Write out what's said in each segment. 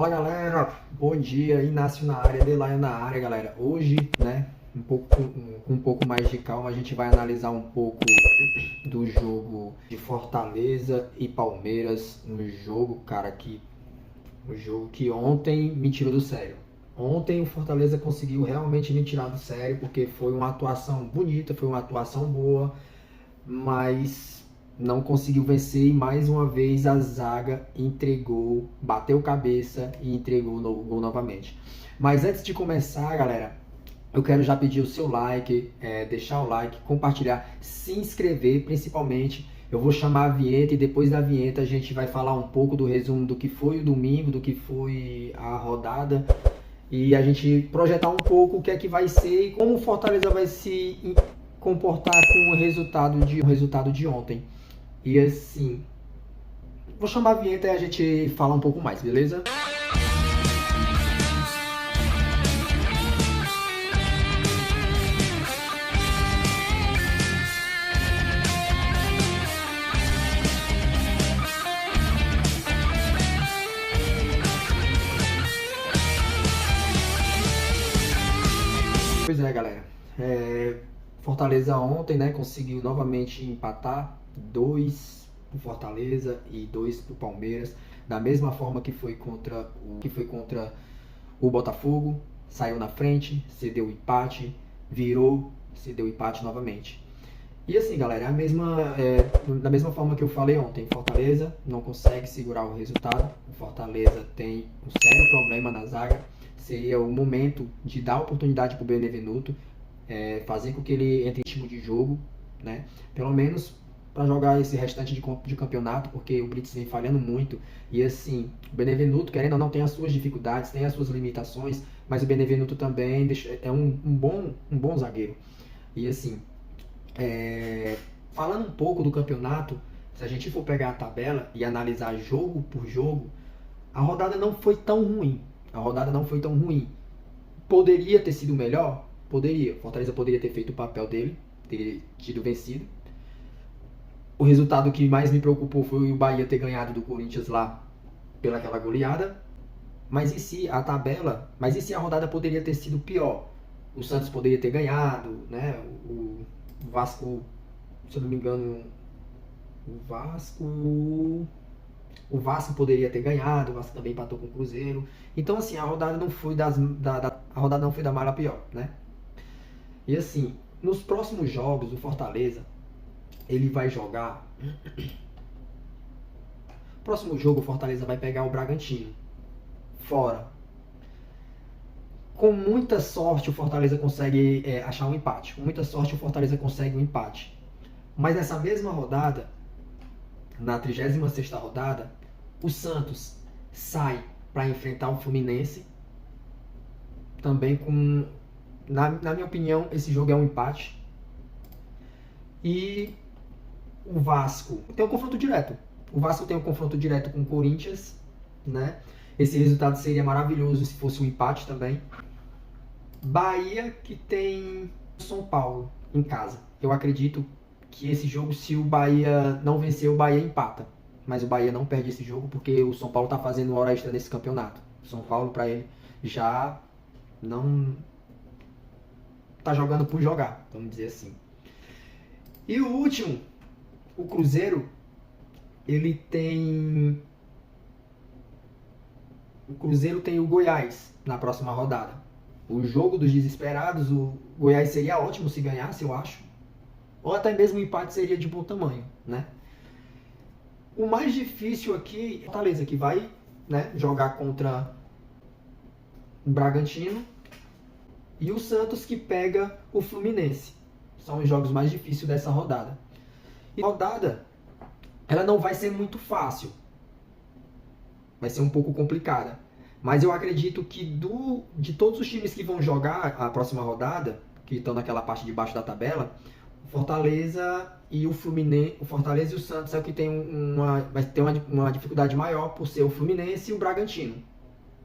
Fala galera, bom dia, Inácio na área, Delaio na área, galera. Hoje, né, com um pouco mais de calma, a gente vai analisar um pouco do jogo de Fortaleza e Palmeiras, um jogo que ontem me tirou do sério. Ontem o Fortaleza conseguiu realmente me tirar do sério, porque foi uma atuação bonita, foi uma atuação boa, mas não conseguiu vencer e mais uma vez a zaga entregou, bateu cabeça e entregou o gol novamente. Mas antes de começar, galera, eu quero já pedir o seu like, deixar o like, compartilhar, se inscrever principalmente. Eu vou chamar a vinheta e depois da vinheta a gente vai falar um pouco do resumo do que foi o domingo, do que foi a rodada e a gente projetar um pouco o que é que vai ser e como o Fortaleza vai se comportar com o resultado de ontem. E assim, vou chamar a vinheta e a gente fala um pouco mais, beleza? Pois é, galera. Fortaleza ontem, né, conseguiu novamente empatar 2 pro Fortaleza e 2 pro Palmeiras, da mesma forma que foi contra o Botafogo, saiu na frente, cedeu o empate, virou, cedeu o empate novamente. E assim, galera, da mesma forma que eu falei ontem, Fortaleza não consegue segurar o resultado. O Fortaleza tem um sério problema na zaga. Seria o momento de dar oportunidade para o Benevenuto, fazer com que ele entre em ritmo de jogo, né? Pelo menos para jogar esse restante de campeonato, porque o Brits vem falhando muito. E assim, o Benevenuto, querendo ou não, tem as suas dificuldades, tem as suas limitações, mas o Benevenuto também é um bom zagueiro. E assim, falando um pouco do campeonato, se a gente for pegar a tabela e analisar jogo por jogo, a rodada não foi tão ruim. A rodada não foi tão ruim. Poderia ter sido melhor? Poderia. Fortaleza poderia ter feito o papel dele, ter tido vencido. O resultado que mais me preocupou foi o Bahia ter ganhado do Corinthians lá pelaquela goleada. Mas e se a rodada poderia ter sido pior? O Santos poderia ter ganhado, né? O Vasco, se eu não me engano, o Vasco. O Vasco poderia ter ganhado, o Vasco também empatou com o Cruzeiro. Então, assim, a rodada não foi a rodada não foi da mala pior, né? E assim, nos próximos jogos, o Fortaleza, ele vai jogar. Próximo jogo, o Fortaleza vai pegar o Bragantino. Fora. Com muita sorte, o Fortaleza consegue achar um empate. Com muita sorte, o Fortaleza consegue um empate. Mas nessa mesma rodada, na 36ª rodada, o Santos sai para enfrentar o Fluminense. Também com, na minha opinião, esse jogo é um empate. E o Vasco tem um confronto direto. O Vasco tem um confronto direto com o Corinthians, né? Esse resultado seria maravilhoso se fosse um empate também. Bahia que tem São Paulo em casa. Eu acredito que esse jogo, se o Bahia não vencer, o Bahia empata. Mas o Bahia não perde esse jogo porque o São Paulo está fazendo hora extra nesse campeonato. O São Paulo, para ele, já não tá jogando por jogar, vamos dizer assim. E o último, o Cruzeiro, ele tem o Cruzeiro tem o Goiás na próxima rodada. O jogo dos desesperados, o Goiás seria ótimo se ganhasse, eu acho. Ou até mesmo o empate seria de bom tamanho, né? O mais difícil aqui é o Fortaleza, que vai, né, jogar contra o Bragantino, e o Santos, que pega o Fluminense. São os jogos mais difíceis dessa rodada. E a rodada, ela não vai ser muito fácil. Vai ser um pouco complicada. Mas eu acredito que de todos os times que vão jogar a próxima rodada, que estão naquela parte de baixo da tabela, o Fortaleza e o Fluminense, o Fortaleza e o Santos é o que vai ter uma dificuldade maior por ser o Fluminense e o Bragantino.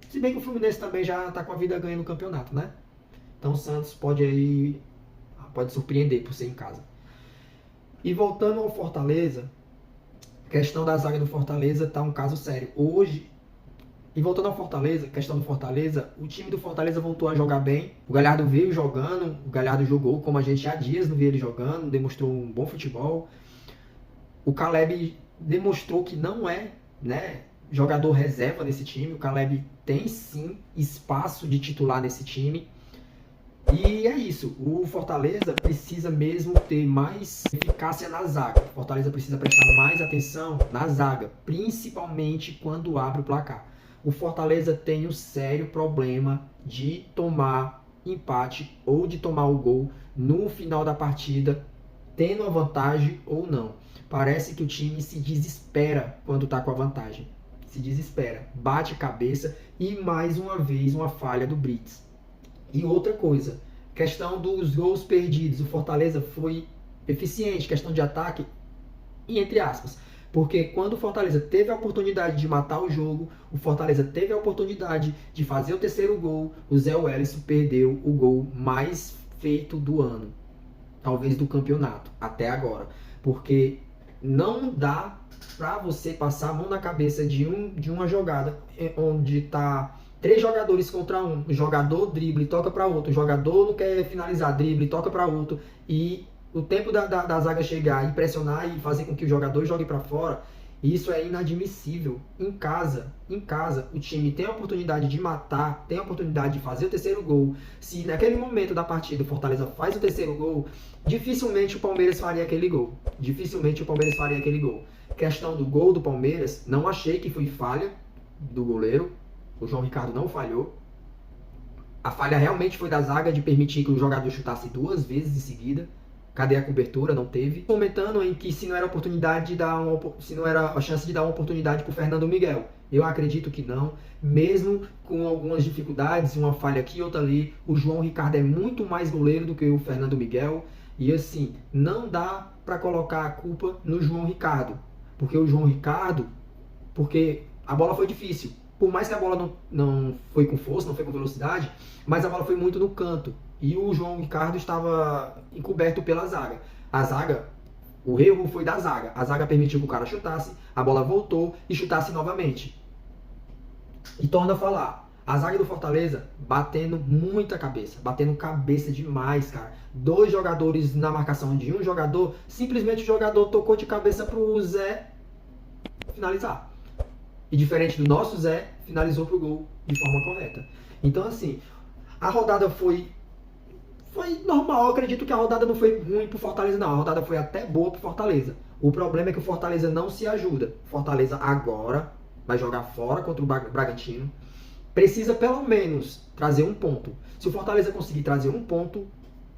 Se bem que o Fluminense também já está com a vida ganha no campeonato, né? Então o Santos pode surpreender por ser em casa. E voltando ao Fortaleza, a questão da zaga do Fortaleza está um caso sério. Hoje, E voltando ao Fortaleza, questão do Fortaleza, o time do Fortaleza voltou a jogar bem. O Galhardo veio jogando, o Galhardo jogou como a gente há dias não via ele jogando, demonstrou um bom futebol. O Caleb demonstrou que não é, né, jogador reserva nesse time. O Caleb tem sim espaço de titular nesse time. E é isso, o Fortaleza precisa mesmo ter mais eficácia na zaga. O Fortaleza precisa prestar mais atenção na zaga, principalmente quando abre o placar. O Fortaleza tem um sério problema de tomar empate ou de tomar o gol no final da partida, tendo a vantagem ou não. Parece que o time se desespera quando está com a vantagem. Se desespera, bate cabeça e mais uma vez uma falha do Brits. E outra coisa, questão dos gols perdidos. O Fortaleza foi eficiente, questão de ataque, e entre aspas. Porque quando o Fortaleza teve a oportunidade de matar o jogo, o Fortaleza teve a oportunidade de fazer o terceiro gol, o Zé Wellison perdeu o gol mais feito do ano. Talvez do campeonato, até agora. Porque não dá pra você passar a mão na cabeça de uma jogada onde tá 3 jogadores contra um. O jogador drible, toca para outro. O jogador não quer finalizar, drible, toca para outro. E o tempo da zaga chegar e pressionar e fazer com que o jogador jogue para fora, isso é inadmissível. Em casa, o time tem a oportunidade de matar, tem a oportunidade de fazer o terceiro gol. Se naquele momento da partida o Fortaleza faz o terceiro gol, dificilmente o Palmeiras faria aquele gol. Questão do gol do Palmeiras, não achei que foi falha do goleiro. O João Ricardo não falhou. A falha realmente foi da zaga de permitir que o jogador chutasse 2 vezes em seguida. Cadê a cobertura? Não teve. Comentando em que se não era a chance de dar uma oportunidade para o Fernando Miguel. Eu acredito que não. Mesmo com algumas dificuldades, uma falha aqui, outra ali, o João Ricardo é muito mais goleiro do que o Fernando Miguel. E assim, não dá para colocar a culpa no João Ricardo. Porque o João Ricardo, porque a bola foi difícil. Por mais que a bola não foi com força, não foi com velocidade, mas a bola foi muito no canto. E o João Ricardo estava encoberto pela zaga. A zaga, o erro foi da zaga. A zaga permitiu que o cara chutasse, a bola voltou e chutasse novamente. E torna a falar, a zaga do Fortaleza batendo muita cabeça, batendo cabeça demais, cara. 2 jogadores na marcação de um jogador, simplesmente o jogador tocou de cabeça pro Zé finalizar. E diferente do nosso Zé, finalizou pro gol de forma correta. Então assim, a rodada foi normal. Eu acredito que a rodada não foi ruim pro Fortaleza, não. A rodada foi até boa pro Fortaleza. O problema é que o Fortaleza não se ajuda. O Fortaleza agora vai jogar fora contra o Bragantino. Precisa pelo menos trazer um ponto. Se o Fortaleza conseguir trazer um ponto,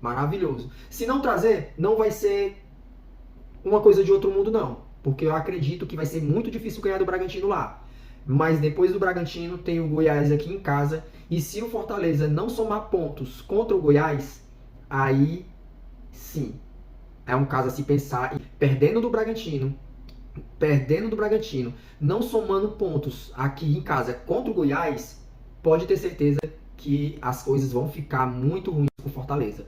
maravilhoso. Se não trazer, não vai ser uma coisa de outro mundo, não. Porque eu acredito que vai ser muito difícil ganhar do Bragantino lá. Mas depois do Bragantino tem o Goiás aqui em casa. E se o Fortaleza não somar pontos contra o Goiás, aí sim, é um caso a se pensar. E perdendo do Bragantino, não somando pontos aqui em casa contra o Goiás, pode ter certeza que as coisas vão ficar muito ruins para o Fortaleza.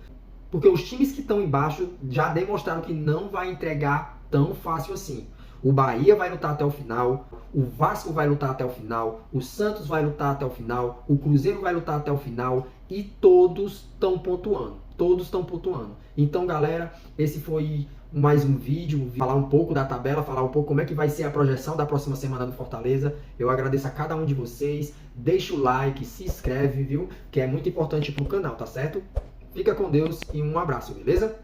Porque os times que estão embaixo já demonstraram que não vai entregar tão fácil assim. O Bahia vai lutar até o final, o Vasco vai lutar até o final, o Santos vai lutar até o final, o Cruzeiro vai lutar até o final e todos estão pontuando. Então, galera, esse foi mais um vídeo, falar um pouco da tabela, falar um pouco como é que vai ser a projeção da próxima semana do Fortaleza. Eu agradeço a cada um de vocês, deixa o like, se inscreve, viu? Que é muito importante pro canal, tá certo? Fica com Deus e um abraço, beleza?